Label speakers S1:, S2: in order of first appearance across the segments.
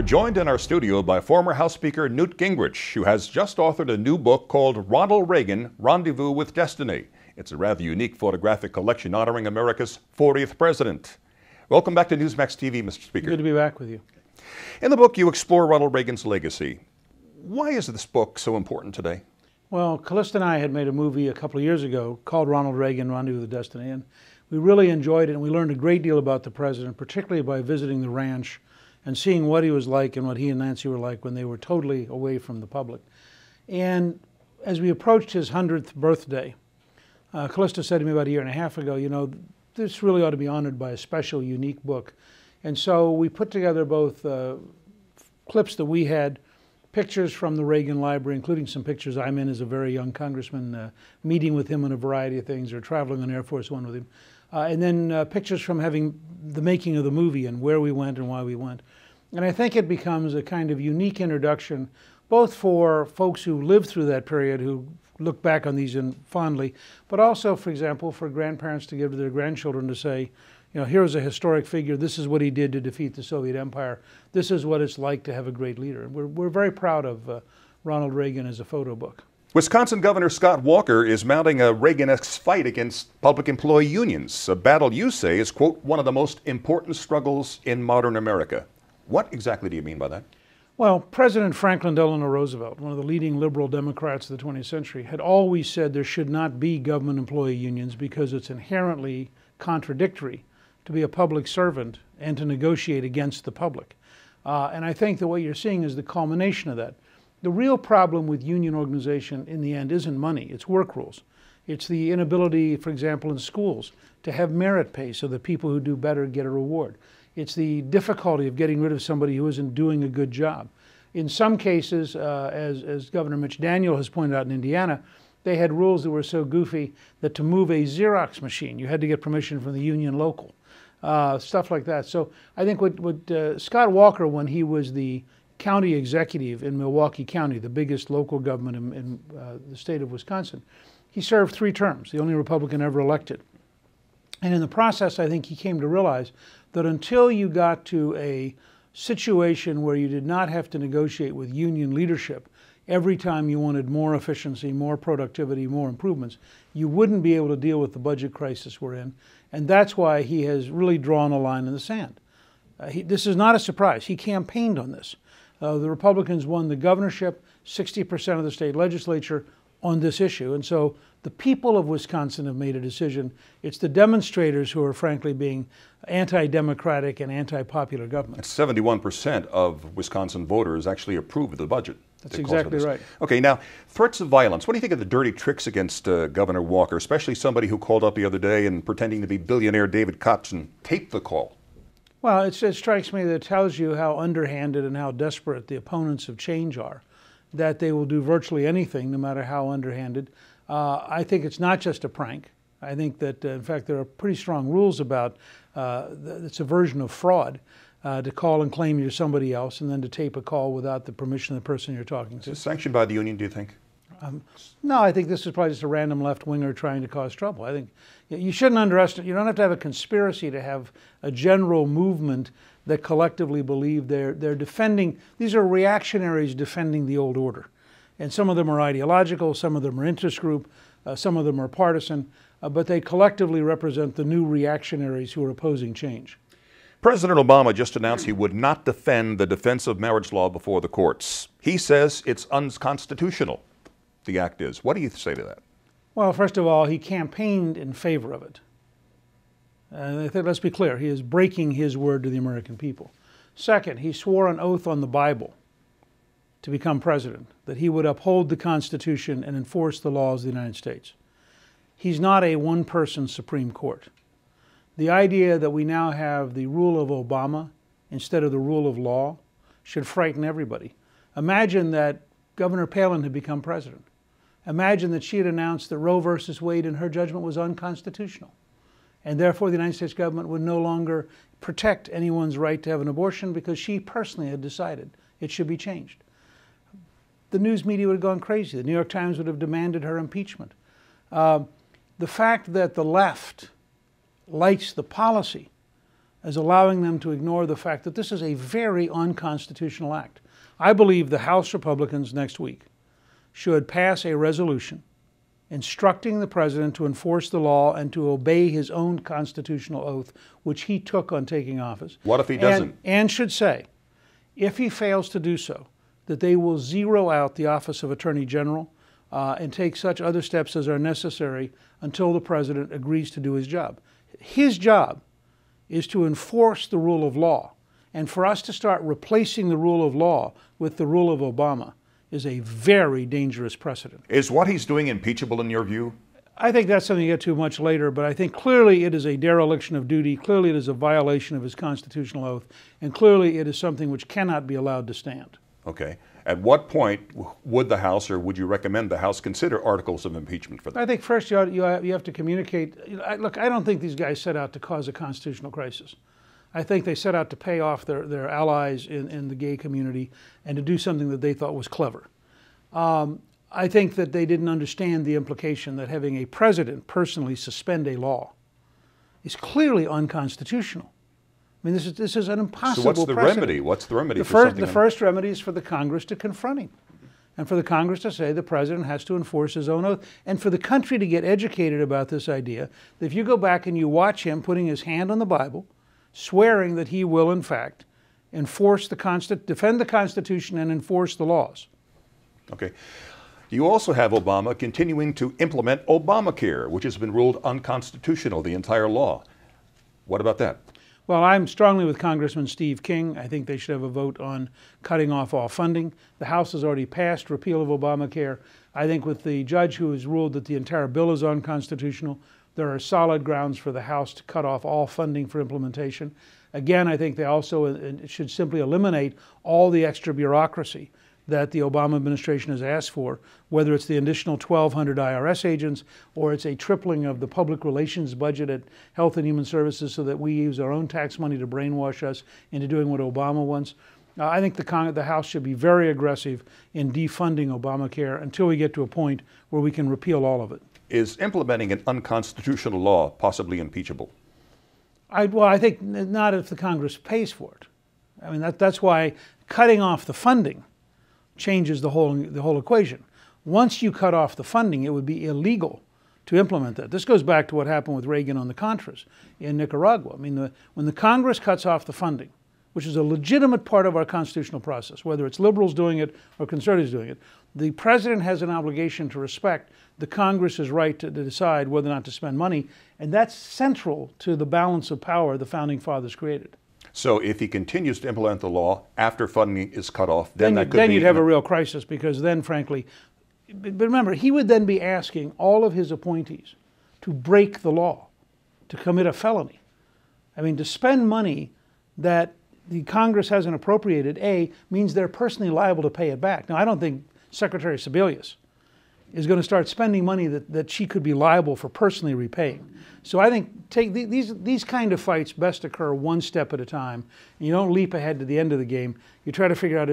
S1: joined in our studio by former House Speaker Newt Gingrich, who has just authored a new book called Ronald Reagan, Rendezvous with Destiny. It's a rather unique photographic collection honoring America's 40th president. Welcome back to Newsmax TV, Mr. Speaker.
S2: Good to be back with you.
S1: In the book, you explore Ronald Reagan's legacy. Why is this book so important today?
S2: Well, Callista and I had made a movie a couple of years ago called Ronald Reagan, Rendezvous with Destiny, and we really enjoyed it, and we learned a great deal about the president, particularly by visiting the ranch and seeing what he was like and what he and Nancy were like when they were totally away from the public. And as we approached his 100th birthday, Callista said to me about a year and a half ago, you know, this really ought to be honored by a special, unique book. And so we put together both clips that we had, pictures from the Reagan Library, including some pictures I'm in as a very young congressman, meeting with him on a variety of things, or traveling on Air Force One with him. And then pictures from having the making of the movie and where we went and why we went. And I think it becomes a kind of unique introduction, both for folks who lived through that period, who look back on these fondly, but also, for example, for grandparents to give to their grandchildren to say, you know, here's a historic figure. This is what he did to defeat the Soviet Empire. This is what it's like to have a great leader. And we're very proud of Ronald Reagan as a photo book.
S1: Wisconsin Governor Scott Walker is mounting a Reagan-esque fight against public employee unions, a battle you say is, quote, one of the most important struggles in modern America. What exactly do you mean by that?
S2: Well, President Franklin Delano Roosevelt, one of the leading liberal Democrats of the 20th century, had always said there should not be government employee unions because it's inherently contradictory to be a public servant and to negotiate against the public. And I think that what you're seeing is the culmination of that. The real problem with union organization in the end isn't money, it's work rules. It's the inability, for example, in schools to have merit pay so that people who do better get a reward. It's the difficulty of getting rid of somebody who isn't doing a good job. In some cases, as Governor Mitch Daniel has pointed out in Indiana, they had rules that were so goofy that to move a Xerox machine, you had to get permission from the union local. Stuff like that. So I think what Scott Walker, when he was the county executive in Milwaukee County, the biggest local government in the state of Wisconsin, he served 3 terms, the only Republican ever elected. And in the process, I think he came to realize that until you got to a situation where you did not have to negotiate with union leadership every time you wanted more efficiency, more productivity, more improvements, you wouldn't be able to deal with the budget crisis we're in. And that's why he has really drawn a line in the sand. This is not a surprise. He campaigned on this. The Republicans won the governorship, 60% of the state legislature on this issue. And so the people of Wisconsin have made a decision. It's the demonstrators who are frankly being anti-democratic and anti-popular government.
S1: 71% of Wisconsin voters actually approve of the budget.
S2: That's exactly right.
S1: Okay, now, threats of violence. What do you think of the dirty tricks against Governor Walker, especially somebody who called up the other day and pretending to be billionaire David Kotzen taped the call?
S2: Well, it strikes me that it tells you how underhanded and how desperate the opponents of change are, that they will do virtually anything, no matter how underhanded. I think it's not just a prank. I think that, in fact, there are pretty strong rules about it's a version of fraud, to call and claim you're somebody else and then to tape a call without the permission of the person you're talking to.
S1: Is this sanctioned by the union, do you think?
S2: No, I think this is probably just a random left-winger trying to cause trouble. I think you shouldn't underestimate, you don't have to have a conspiracy to have a general movement that collectively believe they're defending, these are reactionaries defending the old order. And some of them are ideological, some of them are interest group, some of them are partisan, but they collectively represent the new reactionaries who are opposing change.
S1: President Obama just announced he would not defend the defense of marriage law before the courts. He says it's unconstitutional, the act is. What do you say to that?
S2: Well, first of all, he campaigned in favor of it. I think, let's be clear, he is breaking his word to the American people. Second, he swore an oath on the Bible to become president, that he would uphold the Constitution and enforce the laws of the United States. He's not a one-person Supreme Court. The idea that we now have the rule of Obama instead of the rule of law should frighten everybody. Imagine that Governor Palin had become president. Imagine that she had announced that Roe versus Wade in her judgment was unconstitutional. And therefore the United States government would no longer protect anyone's right to have an abortion because she personally had decided it should be changed. The news media would have gone crazy. The New York Times would have demanded her impeachment. The fact that the left likes the policy as allowing them to ignore the fact that this is a very unconstitutional act. I believe the House Republicans next week should pass a resolution instructing the president to enforce the law and to obey his own constitutional oath, which he took on taking office.
S1: What if he doesn't?
S2: And should say, if he fails to do so, that they will zero out the office of Attorney General and take such other steps as are necessary until the president agrees to do his job. His job is to enforce the rule of law. And for us to start replacing the rule of law with the rule of Obama is a very dangerous precedent.
S1: Is what he's doing impeachable in your view?
S2: I think that's something you get to much later, but I think clearly it is a dereliction of duty, clearly it is a violation of his constitutional oath, and clearly it is something which cannot be allowed to stand.
S1: Okay. At what point would the House, or would you recommend the House, consider articles of impeachment for that?
S2: I think first you have to communicate. Look, I don't think these guys set out to cause a constitutional crisis. I think they set out to pay off their allies in the gay community and to do something that they thought was clever. I think that they didn't understand the implication that having a president personally suspend a law is clearly unconstitutional. I mean, this is an impossible
S1: So what's the
S2: precedent.
S1: remedy? What's the remedy for something?
S2: The first remedy is for the Congress to confront him, and for the Congress to say the president has to enforce his own oath, and for the country to get educated about this idea that if you go back and you watch him putting his hand on the Bible, swearing that he will, in fact, defend the Constitution and enforce the laws.
S1: Okay. You also have Obama continuing to implement Obamacare, which has been ruled unconstitutional, the entire law. What about that?
S2: Well, I'm strongly with Congressman Steve King. I think they should have a vote on cutting off all funding. The House has already passed repeal of Obamacare. I think with the judge who has ruled that the entire bill is unconstitutional, there are solid grounds for the House to cut off all funding for implementation. Again, I think they also should simply eliminate all the extra bureaucracy that the Obama administration has asked for, whether it's the additional 1,200 IRS agents or it's a tripling of the public relations budget at Health and Human Services so that we use our own tax money to brainwash us into doing what Obama wants. I think the House should be very aggressive in defunding Obamacare until we get to a point where we can repeal all of it.
S1: Is implementing an unconstitutional law possibly impeachable?
S2: Well, I think not if the Congress pays for it. I mean, that's why cutting off the funding changes the whole equation. Once you cut off the funding, it would be illegal to implement that. This goes back to what happened with Reagan on the Contras in Nicaragua. I mean, when the Congress cuts off the funding, which is a legitimate part of our constitutional process, whether it's liberals doing it or conservatives doing it, the president has an obligation to respect the Congress's right to decide whether or not to spend money, and that's central to the balance of power the Founding Fathers created.
S1: So if he continues to implement the law after funding is cut off, then
S2: you'd have a real crisis, because then, frankly, but remember, he would then be asking all of his appointees to break the law, to commit a felony. I mean, to spend money that the Congress hasn't appropriated, means they're personally liable to pay it back. Now, I don't think Secretary Sebelius is going to start spending money that she could be liable for personally repaying. So I think these kind of fights best occur one step at a time. And you don't leap ahead to the end of the game. You try to figure out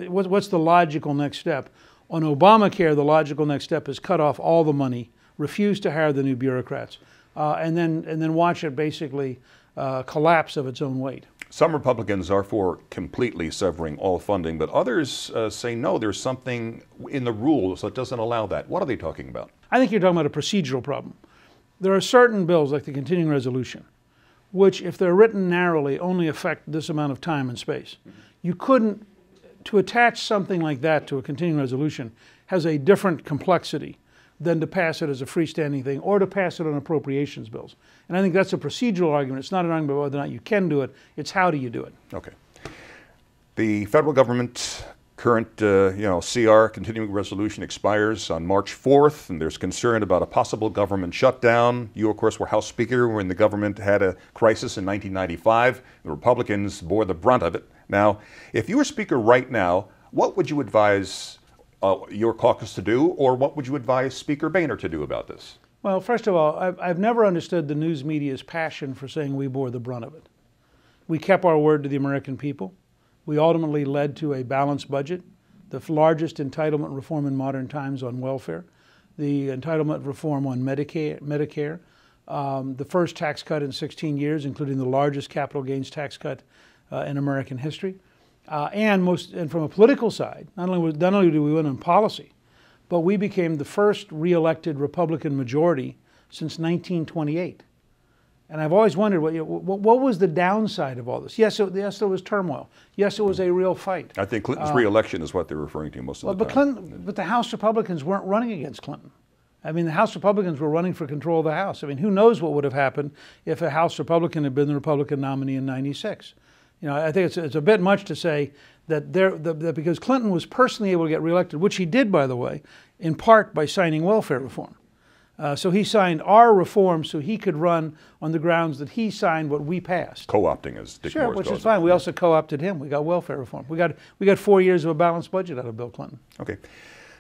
S2: what's the logical next step. On Obamacare, the logical next step is cut off all the money, refuse to hire the new bureaucrats, and then watch it basically collapse of its own weight.
S1: Some Republicans are for completely severing all funding, but others say no, there's something in the rules that doesn't allow that. What are they talking about?
S2: I think you're talking about a procedural problem. There are certain bills, like the continuing resolution, which, if they're written narrowly, only affect this amount of time and space. You couldn't, to attach something like that to a continuing resolution has a different complexity than to pass it as a freestanding thing or to pass it on appropriations bills. And I think that's a procedural argument. It's not an argument about whether or not you can do it. It's how do you do it.
S1: Okay. The federal government current CR, continuing resolution, expires on March 4th, and there's concern about a possible government shutdown. You, of course, were House Speaker when the government had a crisis in 1995. The Republicans bore the brunt of it. Now, if you were Speaker right now, what would you advise your caucus to do, or what would you advise Speaker Boehner to do about this?
S2: Well, first of all, I've never understood the news media's passion for saying we bore the brunt of it. We kept our word to the American people. We ultimately led to a balanced budget, the largest entitlement reform in modern times on welfare, the entitlement reform on Medicare, the first tax cut in 16 years, including the largest capital gains tax cut in American history. And from a political side, not only did we win on policy, but we became the first re-elected Republican majority since 1928. And I've always wondered, what was the downside of all this? Yes, there was turmoil. Yes, it was a real fight.
S1: I think Clinton's re-election is what they're referring to most of the time.
S2: But the House Republicans weren't running against Clinton. I mean, the House Republicans were running for control of the House. I mean, who knows what would have happened if a House Republican had been the Republican nominee in '96. You know, I think it's a bit much to say that because Clinton was personally able to get reelected, which he did, by the way, in part by signing welfare reform. So he signed our reform so he could run on the grounds that he signed what we passed.
S1: Co-opting, as Dick Morris
S2: which
S1: calls
S2: is fine.
S1: it.
S2: We also co-opted him. We got welfare reform. We got 4 years of a balanced budget out of Bill Clinton.
S1: Okay.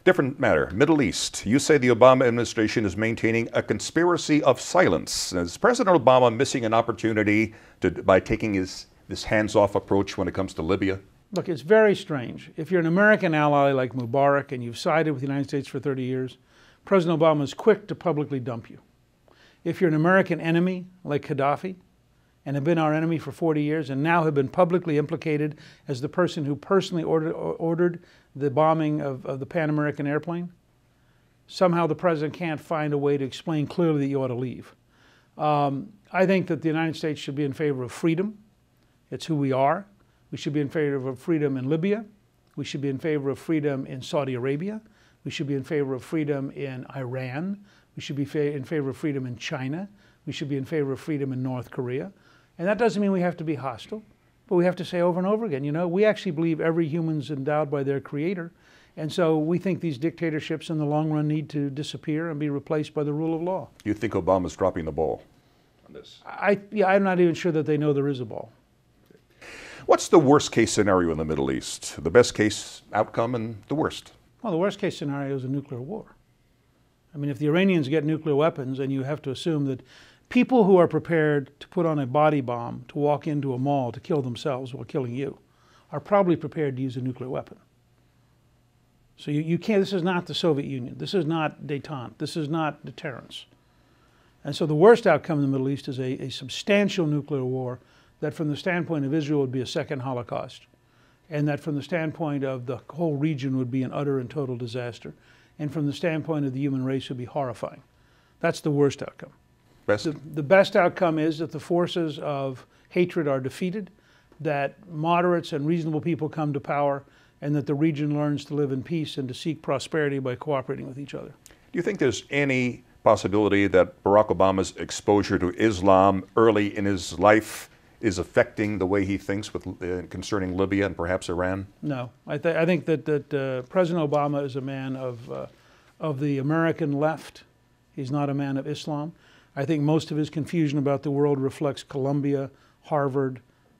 S1: Different matter. Middle East. You say the Obama administration is maintaining a conspiracy of silence. Is President Obama missing an opportunity by taking this hands-off approach when it comes to Libya?
S2: Look, it's very strange. If you're an American ally like Mubarak and you've sided with the United States for 30 years, President Obama is quick to publicly dump you. If you're an American enemy like Gaddafi and have been our enemy for 40 years and now have been publicly implicated as the person who personally ordered the bombing of the Pan American airplane, somehow the president can't find a way to explain clearly that you ought to leave. I think that the United States should be in favor of freedom. It's who we are. We should be in favor of freedom in Libya. We should be in favor of freedom in Saudi Arabia. We should be in favor of freedom in Iran. We should be in favor of freedom in China. We should be in favor of freedom in North Korea. And that doesn't mean we have to be hostile, but we have to say over and over again, you know, we actually believe every human's endowed by their creator. And so we think these dictatorships in the long run need to disappear and be replaced by the rule of law.
S1: You think Obama's dropping the ball on this?
S2: I'm not even sure that they know there is a ball.
S1: What's the worst case scenario in the Middle East? The best case outcome and the worst?
S2: Well, the worst case scenario is a nuclear war. I mean, if the Iranians get nuclear weapons, then you have to assume that people who are prepared to put on a body bomb to walk into a mall to kill themselves while killing you are probably prepared to use a nuclear weapon. So you can't, this is not the Soviet Union. This is not détente. This is not deterrence. And so the worst outcome in the Middle East is a substantial nuclear war that from the standpoint of Israel would be a second Holocaust, and that from the standpoint of the whole region would be an utter and total disaster, and from the standpoint of the human race would be horrifying. That's the worst outcome.
S1: Best?
S2: The best outcome is that the forces of hatred are defeated, that moderates and reasonable people come to power, and that the region learns to live in peace and to seek prosperity by cooperating with each other.
S1: Do you think there's any possibility that Barack Obama's exposure to Islam early in his life is affecting the way he thinks concerning Libya and perhaps Iran?
S2: No. I think that President Obama is a man of the American left. He's not a man of Islam. I think most of his confusion about the world reflects Columbia, Harvard,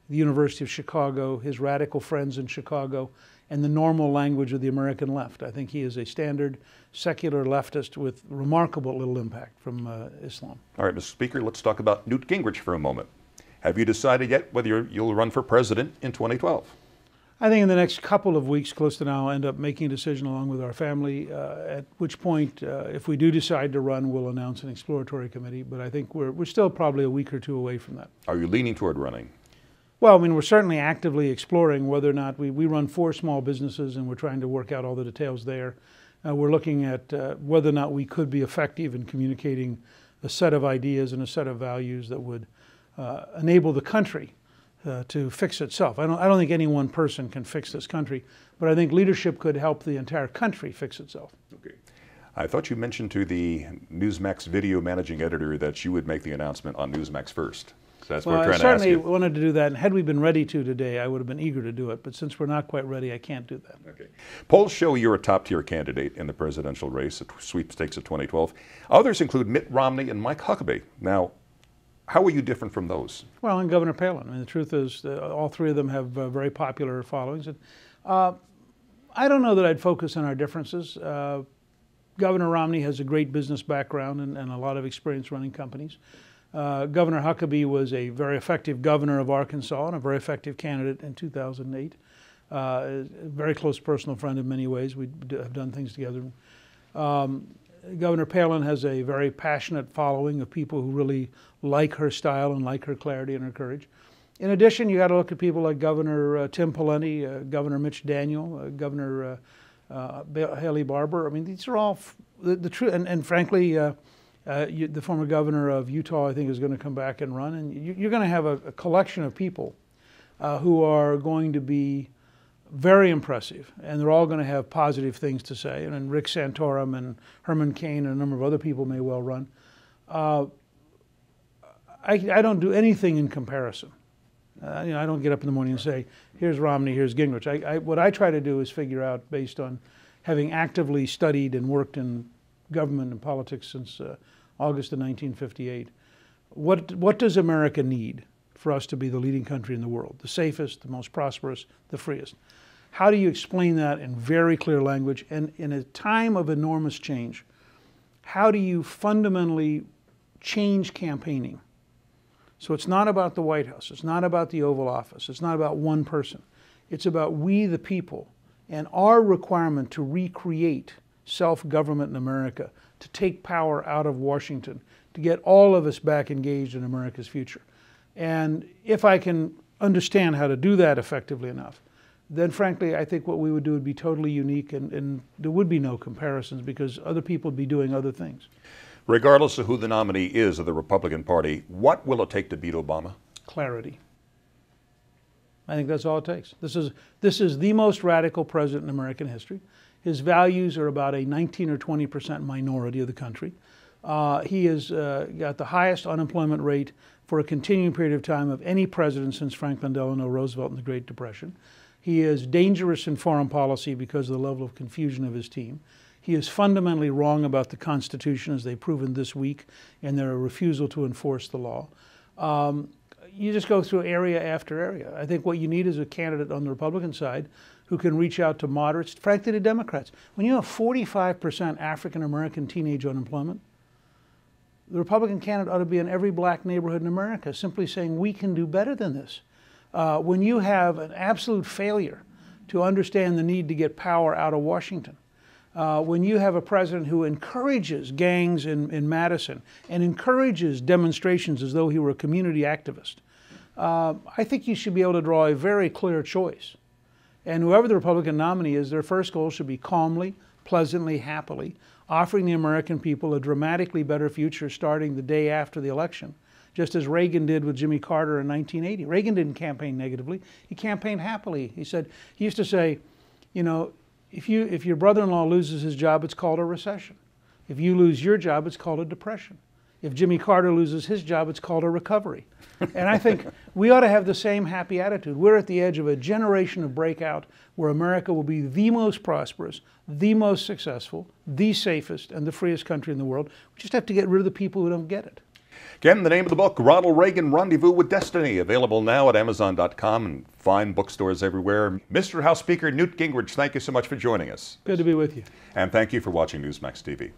S2: the University of Chicago, his radical friends in Chicago, and the normal language of the American left. I think he is a standard secular leftist with remarkable little impact from Islam. All
S1: right, Mr. Speaker, let's talk about Newt Gingrich for a moment. Have you decided yet whether you'll run for president in 2012?
S2: I think in the next couple of weeks, close to now, I'll end up making a decision along with our family, at which point, if we do decide to run, we'll announce an exploratory committee. But I think we're still probably a week or two away from that.
S1: Are you leaning toward running?
S2: Well, I mean, we're certainly actively exploring whether or not we run 4 small businesses, and we're trying to work out all the details there. We're looking at whether or not we could be effective in communicating a set of ideas and a set of values that would enable the country to fix itself. I don't think any one person can fix this country, but I think leadership could help the entire country fix itself.
S1: Okay. I thought you mentioned to the Newsmax video managing editor that you would make the announcement on Newsmax first. So that's what we're trying to ask you.
S2: I certainly wanted to do that, and had we been ready to today, I would have been eager to do it. But since we're not quite ready, I can't do that.
S1: Okay. Polls show you're a top-tier candidate in the presidential race at sweepstakes of 2012. Others include Mitt Romney and Mike Huckabee. Now, how are you different from those? Well,
S2: and Governor Palin. I mean, the truth is, all 3 of them have very popular followings. And, I don't know that I'd focus on our differences. Governor Romney has a great business background and a lot of experience running companies. Governor Huckabee was a very effective governor of Arkansas and a very effective candidate in 2008. A very close personal friend in many ways. We have done things together. Governor Palin has a very passionate following of people who really like her style and like her clarity and her courage. In addition, you got to look at people like Governor Tim Pawlenty, Governor Mitch Daniel, Governor Haley Barbour. I mean, these are all the true, and frankly, the former governor of Utah, I think, is going to come back and run, and you're going to have a collection of people who are going to be very impressive, and they're all going to have positive things to say. And Rick Santorum and Herman Cain and a number of other people may well run. I don't do anything in comparison. I don't get up in the morning and say, here's Romney, here's Gingrich. What I try to do is figure out, based on having actively studied and worked in government and politics since August of 1958, what does America need for us to be the leading country in the world, the safest, the most prosperous, the freest? How do you explain that in very clear language? And in a time of enormous change, how do you fundamentally change campaigning? So it's not about the White House. It's not about the Oval Office. It's not about one person. It's about we the people and our requirement to recreate self-government in America, to take power out of Washington, to get all of us back engaged in America's future. And if I can understand how to do that effectively enough, then frankly, I think what we would do would be totally unique, and there would be no comparisons because other people would be doing other things.
S1: Regardless of who the nominee is of the Republican Party, what will it take to beat Obama?
S2: Clarity. I think that's all it takes. This is the most radical president in American history. His values are about a 19 or 20% minority of the country. He has got the highest unemployment rate for a continuing period of time of any president since Franklin Delano Roosevelt in the Great Depression. He is dangerous in foreign policy because of the level of confusion of his team. He is fundamentally wrong about the Constitution, as they've proven this week, in their refusal to enforce the law. You just go through area after area. I think what you need is a candidate on the Republican side who can reach out to moderates, frankly to Democrats. When you have 45% African-American teenage unemployment, the Republican candidate ought to be in every black neighborhood in America, simply saying we can do better than this. When you have an absolute failure to understand the need to get power out of Washington, when you have a president who encourages gangs in Madison and encourages demonstrations as though he were a community activist, I think you should be able to draw a very clear choice. And whoever the Republican nominee is, their first goal should be calmly, pleasantly, happily, offering the American people a dramatically better future starting the day after the election, just as Reagan did with Jimmy Carter in 1980. Reagan didn't campaign negatively. He campaigned happily. He used to say, you know, if your brother-in-law loses his job, it's called a recession. If you lose your job, it's called a depression. If Jimmy Carter loses his job, it's called a recovery. And I think we ought to have the same happy attitude. We're at the edge of a generation of breakout where America will be the most prosperous, the most successful, the safest, and the freest country in the world. We just have to get rid of the people who don't get it.
S1: Again, the name of the book, Ronald Reagan, Rendezvous with Destiny, available now at Amazon.com and fine bookstores everywhere. Mr. House Speaker Newt Gingrich, thank you so much for joining us.
S2: Good to be with you.
S1: And thank you for watching Newsmax TV.